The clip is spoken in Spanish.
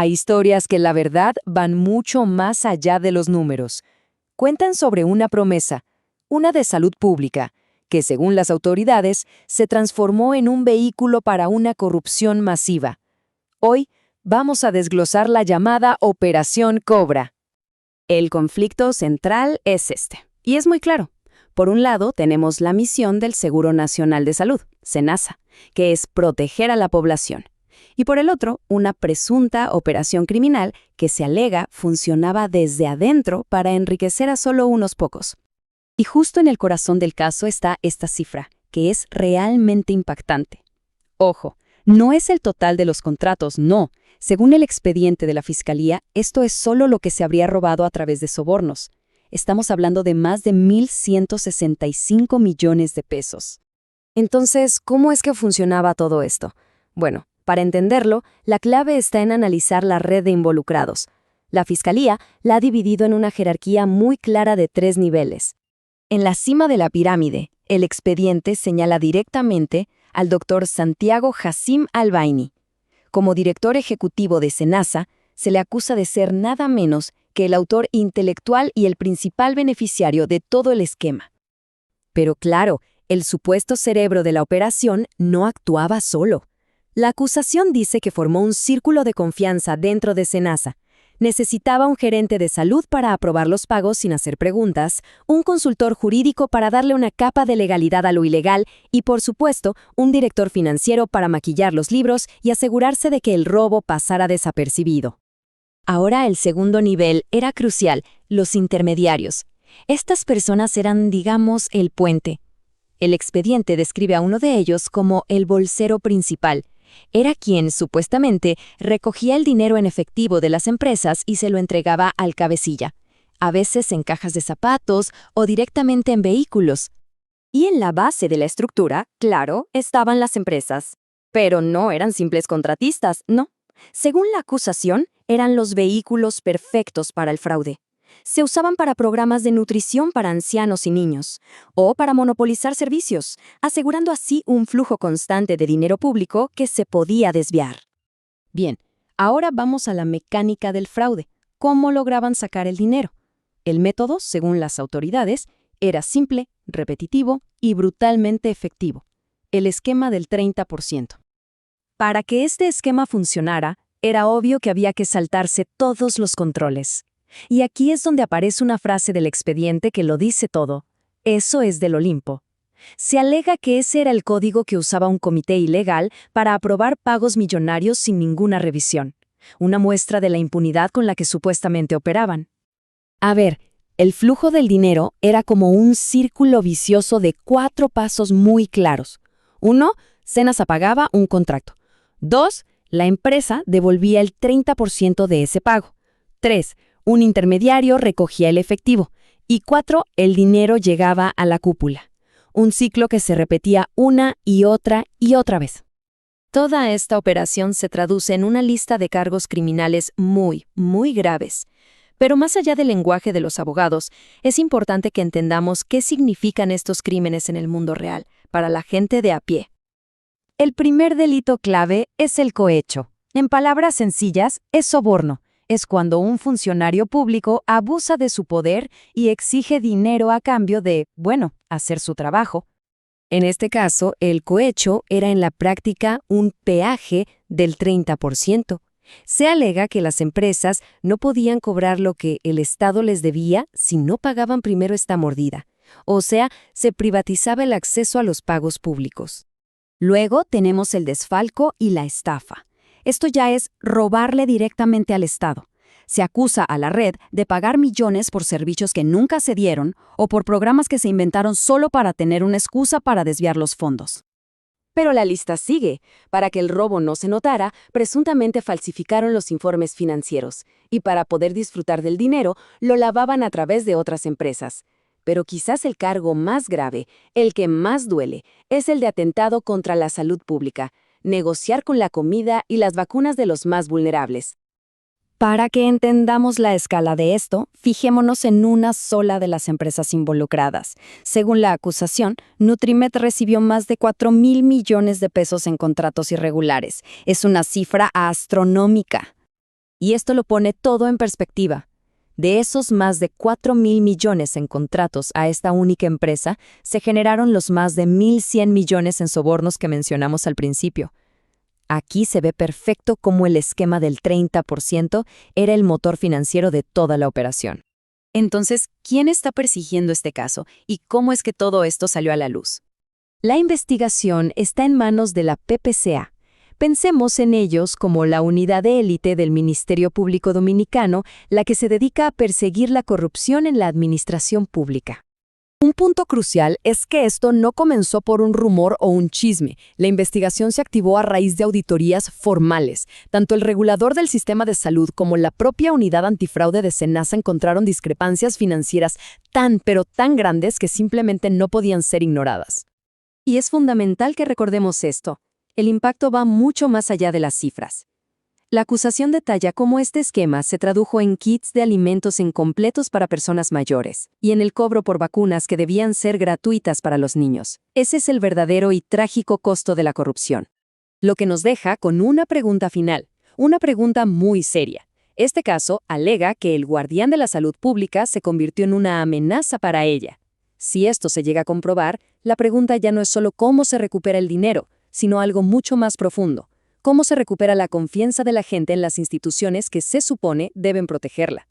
Hay historias que la verdad van mucho más allá de los números. Cuentan sobre una promesa, una de salud pública, que según las autoridades se transformó en un vehículo para una corrupción masiva. Hoy vamos a desglosar la llamada Operación Cobra. El conflicto central es este, y es muy claro. Por un lado, tenemos la misión del Seguro Nacional de Salud, SENASA, que es proteger a la población. Y por el otro, una presunta operación criminal que se alega funcionaba desde adentro para enriquecer a solo unos pocos. Y justo en el corazón del caso está esta cifra, que es realmente impactante. Ojo, no es el total de los contratos, no. Según el expediente de la Fiscalía, esto es solo lo que se habría robado a través de sobornos. Estamos hablando de más de 1.165 millones de pesos. Entonces, ¿cómo es que funcionaba todo esto? Bueno, para entenderlo, la clave está en analizar la red de involucrados. La Fiscalía la ha dividido en una jerarquía muy clara de 3 niveles. En la cima de la pirámide, el expediente señala directamente al doctor Santiago Hassim Albaini. Como director ejecutivo de SENASA, se le acusa de ser nada menos que el autor intelectual y el principal beneficiario de todo el esquema. Pero claro, el supuesto cerebro de la operación no actuaba solo. La acusación dice que formó un círculo de confianza dentro de SENASA. Necesitaba un gerente de salud para aprobar los pagos sin hacer preguntas, un consultor jurídico para darle una capa de legalidad a lo ilegal y, por supuesto, un director financiero para maquillar los libros y asegurarse de que el robo pasara desapercibido. Ahora el segundo nivel era crucial, los intermediarios. Estas personas eran, digamos, el puente. El expediente describe a uno de ellos como el bolsero principal. Era quien, supuestamente, recogía el dinero en efectivo de las empresas y se lo entregaba al cabecilla, a veces en cajas de zapatos o directamente en vehículos. Y en la base de la estructura, claro, estaban las empresas. Pero no eran simples contratistas, no. Según la acusación, eran los vehículos perfectos para el fraude. Se usaban para programas de nutrición para ancianos y niños, o para monopolizar servicios, asegurando así un flujo constante de dinero público que se podía desviar. Bien, ahora vamos a la mecánica del fraude. ¿Cómo lograban sacar el dinero? El método, según las autoridades, era simple, repetitivo y brutalmente efectivo. El esquema del 30%. Para que este esquema funcionara, era obvio que había que saltarse todos los controles. Y aquí es donde aparece una frase del expediente que lo dice todo. Eso es del Olimpo. Se alega que ese era el código que usaba un comité ilegal para aprobar pagos millonarios sin ninguna revisión. Una muestra de la impunidad con la que supuestamente operaban. A ver, el flujo del dinero era como un círculo vicioso de 4 pasos muy claros. 1. SENASA pagaba un contrato. 2. La empresa devolvía el 30% de ese pago. 3. Un intermediario recogía el efectivo. Y 4. El dinero llegaba a la cúpula. Un ciclo que se repetía una y otra vez. Toda esta operación se traduce en una lista de cargos criminales muy, muy graves. Pero más allá del lenguaje de los abogados, es importante que entendamos qué significan estos crímenes en el mundo real, para la gente de a pie. El primer delito clave es el cohecho. En palabras sencillas, es soborno. Es cuando un funcionario público abusa de su poder y exige dinero a cambio de, hacer su trabajo. En este caso, el cohecho era en la práctica un peaje del 30%. Se alega que las empresas no podían cobrar lo que el Estado les debía si no pagaban primero esta mordida. O sea, se privatizaba el acceso a los pagos públicos. Luego tenemos el desfalco y la estafa. Esto ya es robarle directamente al Estado. Se acusa a la red de pagar millones por servicios que nunca se dieron o por programas que se inventaron solo para tener una excusa para desviar los fondos. Pero la lista sigue. Para que el robo no se notara, presuntamente falsificaron los informes financieros y para poder disfrutar del dinero, lo lavaban a través de otras empresas. Pero quizás el cargo más grave, el que más duele, es el de atentado contra la salud pública, negociar con la comida y las vacunas de los más vulnerables. Para que entendamos la escala de esto, fijémonos en una sola de las empresas involucradas. Según la acusación, Nutrimed recibió más de 4.000 millones de pesos en contratos irregulares. Es una cifra astronómica. Y esto lo pone todo en perspectiva. De esos más de 4.000 millones en contratos a esta única empresa, se generaron los más de 1.100 millones en sobornos que mencionamos al principio. Aquí se ve perfecto cómo el esquema del 30% era el motor financiero de toda la operación. Entonces, ¿quién está persiguiendo este caso y cómo es que todo esto salió a la luz? La investigación está en manos de la PPCA. Pensemos en ellos como la unidad de élite del Ministerio Público Dominicano, la que se dedica a perseguir la corrupción en la administración pública. Un punto crucial es que esto no comenzó por un rumor o un chisme. La investigación se activó a raíz de auditorías formales. Tanto el regulador del sistema de salud como la propia unidad antifraude de SENASA encontraron discrepancias financieras pero tan grandes que simplemente no podían ser ignoradas. Y es fundamental que recordemos esto. El impacto va mucho más allá de las cifras. La acusación detalla cómo este esquema se tradujo en kits de alimentos incompletos para personas mayores y en el cobro por vacunas que debían ser gratuitas para los niños. Ese es el verdadero y trágico costo de la corrupción. Lo que nos deja con una pregunta final, una pregunta muy seria. Este caso alega que el guardián de la salud pública se convirtió en una amenaza para ella. Si esto se llega a comprobar, la pregunta ya no es solo cómo se recupera el dinero, sino algo mucho más profundo. ¿Cómo se recupera la confianza de la gente en las instituciones que se supone deben protegerla?